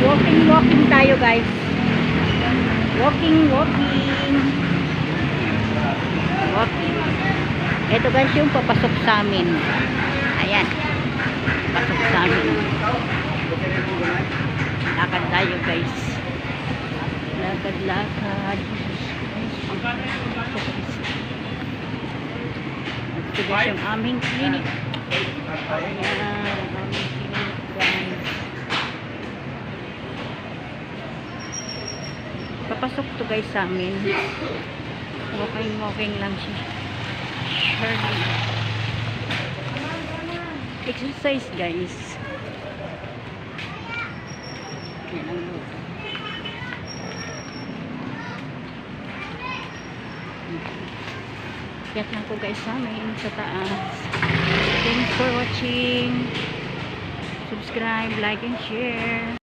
Walking tayo, guys. Walking. Ito guys yung papasok sa amin. Ayan. Pasok sa amin. Lakad tayo, guys. Lakad. Ito guys yung aming clinic. Ayan, ang aming clinic, guys. Papasok to guys sa amin. Walking lang siya. Shirley. Exercise, guys. Yan ang luto. Kaya lang ko guys sa amin sa taas. Thanks for watching. Subscribe, like, and share.